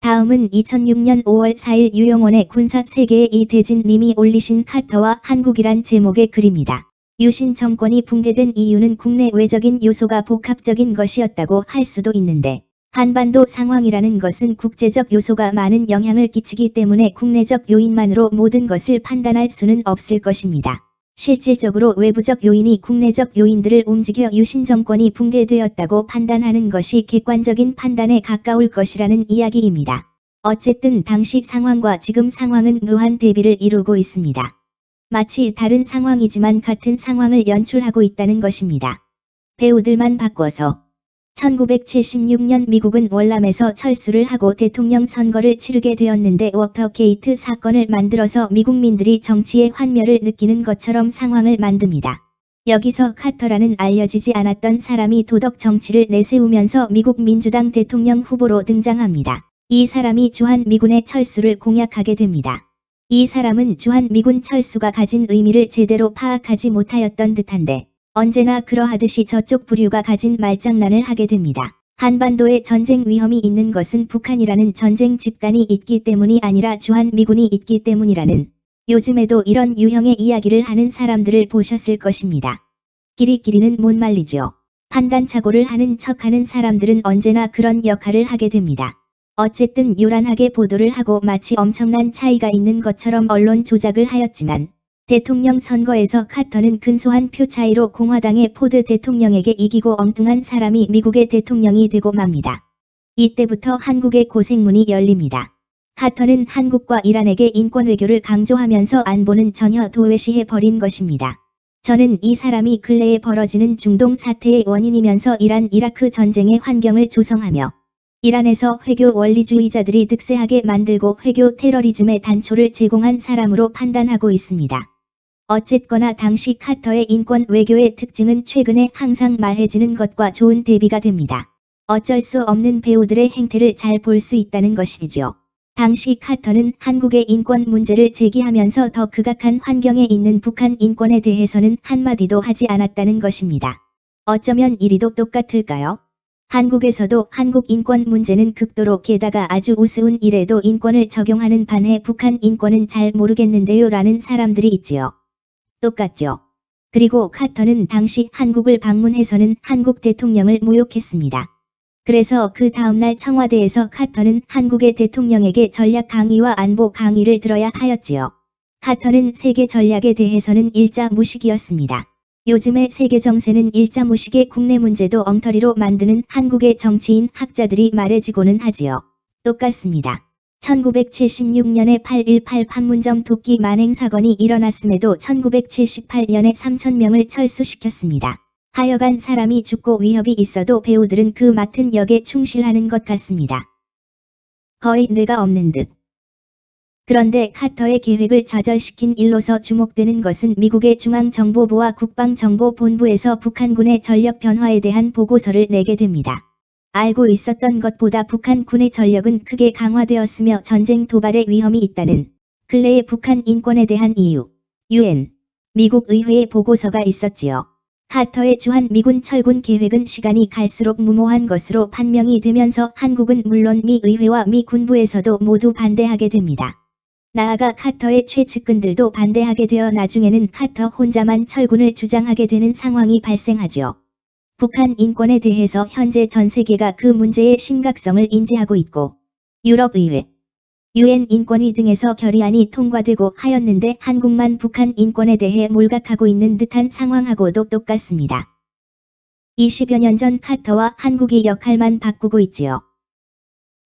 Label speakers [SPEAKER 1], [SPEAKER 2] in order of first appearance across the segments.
[SPEAKER 1] 다음은 2006년 5월 4일 유영원의 군사 세계의 이대진 님이 올리신 카터와 한국이란 제목의 글입니다. 유신 정권이 붕괴된 이유는 국내 외적인 요소가 복합적인 것이었다고 할 수도 있는데 한반도 상황이라는 것은 국제적 요소가 많은 영향을 끼치기 때문에 국내적 요인만으로 모든 것을 판단할 수는 없을 것입니다. 실질적으로 외부적 요인이 국내적 요인들을 움직여 유신 정권이 붕괴되었다고 판단하는 것이 객관적인 판단에 가까울 것이라는 이야기입니다. 어쨌든 당시 상황과 지금 상황은 묘한 대비를 이루고 있습니다. 마치 다른 상황이지만 같은 상황을 연출하고 있다는 것입니다. 배우들만 바꿔서 1976년 미국은 월남에서 철수를 하고 대통령 선거를 치르게 되었는데 워터게이트 사건을 만들어서 미국민들이 정치의 환멸을 느끼는 것처럼 상황을 만듭니다. 여기서 카터라는 알려지지 않았던 사람이 도덕 정치를 내세우면서 미국 민주당 대통령 후보로 등장합니다. 이 사람이 주한 미군의 철수를 공약하게 됩니다. 이 사람은 주한 미군 철수가 가진 의미를 제대로 파악하지 못하였던 듯한데 언제나 그러하듯이 저쪽 부류가 가진 말장난을 하게 됩니다. 한반도에 전쟁 위험이 있는 것은 북한이라는 전쟁 집단이 있기 때문이 아니라 주한 미군이 있기 때문이라는 요즘에도 이런 유형의 이야기를 하는 사람들을 보셨을 것입니다. 끼리끼리는 못 말리죠. 판단착오를 하는 척하는 사람들은 언제나 그런 역할을 하게 됩니다. 어쨌든 요란하게 보도를 하고 마치 엄청난 차이가 있는 것처럼 언론 조작을 하였지만 대통령 선거에서 카터는 근소한 표 차이로 공화당의 포드 대통령에게 이기고 엉뚱한 사람이 미국의 대통령이 되고 맙니다. 이때부터 한국의 고생문이 열립니다. 카터는 한국과 이란에게 인권 외교를 강조하면서 안보는 전혀 도외시해버린 것입니다. 저는 이 사람이 근래에 벌어지는 중동 사태의 원인이면서 이란 이라크 전쟁의 환경을 조성하며 이란에서 회교 원리주의자들이 득세하게 만들고 회교 테러리즘의 단초를 제공한 사람으로 판단하고 있습니다. 어쨌거나 당시 카터의 인권 외교의 특징은 최근에 항상 말해지는 것과 좋은 대비가 됩니다. 어쩔 수 없는 배우들의 행태를 잘 볼 수 있다는 것이죠. 당시 카터는 한국의 인권 문제를 제기하면서 더 극악한 환경에 있는 북한 인권에 대해서는 한마디도 하지 않았다는 것입니다. 어쩌면 이리도 똑같을까요? 한국에서도 한국 인권 문제는 극도로 게다가 아주 우스운 일에도 인권을 적용하는 반해 북한 인권은 잘 모르겠는데요 라는 사람들이 있지요. 똑같죠. 그리고 카터는 당시 한국을 방문해서는 한국 대통령을 모욕했습니다. 그래서 그 다음날 청와대에서 카터는 한국의 대통령에게 전략 강의와 안보 강의를 들어야 하였지요. 카터는 세계 전략에 대해서는 일자 무식이었습니다. 요즘의 세계 정세는 일자 무식의 국내 문제도 엉터리로 만드는 한국의 정치인 학자들이 말해지고는 하지요. 똑같습니다. 1976년에 8.18 판문점 도끼 만행 사건이 일어났음에도 1978년에 3,000명을 철수시켰습니다. 하여간 사람이 죽고 위협이 있어도 배우들은 그 맡은 역에 충실하는 것 같습니다. 거의 뇌가 없는 듯. 그런데 카터의 계획을 좌절시킨 일로서 주목되는 것은 미국의 중앙정보부와 국방정보본부에서 북한군의 전력 변화에 대한 보고서를 내게 됩니다. 알고 있었던 것보다 북한군의 전력은 크게 강화되었으며 전쟁 도발의 위험이 있다는 근래의 북한 인권에 대한 이유, UN, 미국 의회의 보고서가 있었지요. 카터의 주한 미군 철군 계획은 시간이 갈수록 무모한 것으로 판명이 되면서 한국은 물론 미 의회와 미 군부에서도 모두 반대하게 됩니다. 나아가 카터의 최측근들도 반대하게 되어 나중에는 카터 혼자만 철군을 주장하게 되는 상황이 발생하죠. 북한 인권에 대해서 현재 전 세계가 그 문제의 심각성을 인지하고 있고 유럽의회, UN 인권위 등에서 결의안이 통과되고 하였는데 한국만 북한 인권에 대해 몰각하고 있는 듯한 상황하고도 똑같습니다. 20여 년 전 카터와 한국이 역할만 바꾸고 있지요.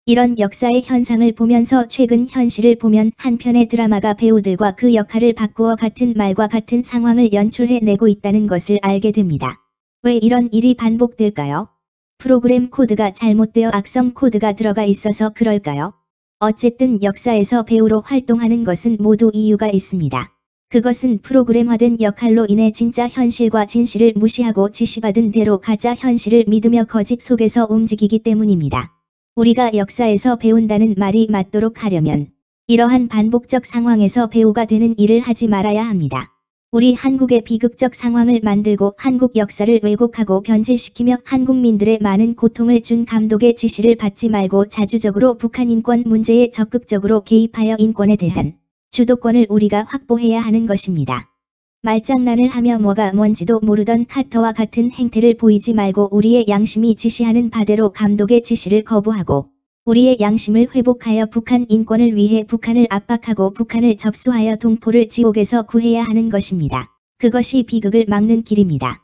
[SPEAKER 1] 이런 역사의 현상을 보면서 최근 현실을 보면 한편의 드라마가 배우들과 그 역할을 바꾸어 같은 말과 같은 상황을 연출해내고 있다는 것을 알게 됩니다. 왜 이런 일이 반복될까요? 프로그램 코드가 잘못되어 악성 코드가 들어가 있어서 그럴까요? 어쨌든 역사에서 배우로 활동하는 것은 모두 이유가 있습니다. 그것은 프로그램화된 역할로 인해 진짜 현실과 진실을 무시하고 지시받은 대로 가짜 현실을 믿으며 거짓 속에서 움직이기 때문입니다. 우리가 역사에서 배운다는 말이 맞도록 하려면 이러한 반복적 상황에서 배우가 되는 일을 하지 말아야 합니다. 우리 한국의 비극적 상황을 만들고 한국 역사를 왜곡하고 변질시키며 한국민들의 많은 고통을 준 감독의 지시를 받지 말고 자주적으로 북한 인권 문제에 적극적으로 개입하여 인권에 대한 주도권을 우리가 확보해야 하는 것입니다. 말장난을 하며 뭐가 뭔지도 모르던 카터와 같은 행태를 보이지 말고 우리의 양심이 지시하는 바대로 감독의 지시를 거부하고 우리의 양심을 회복하여 북한 인권을 위해 북한을 압박하고 북한을 접수하여 동포를 지옥에서 구해야 하는 것입니다. 그것이 비극을 막는 길입니다.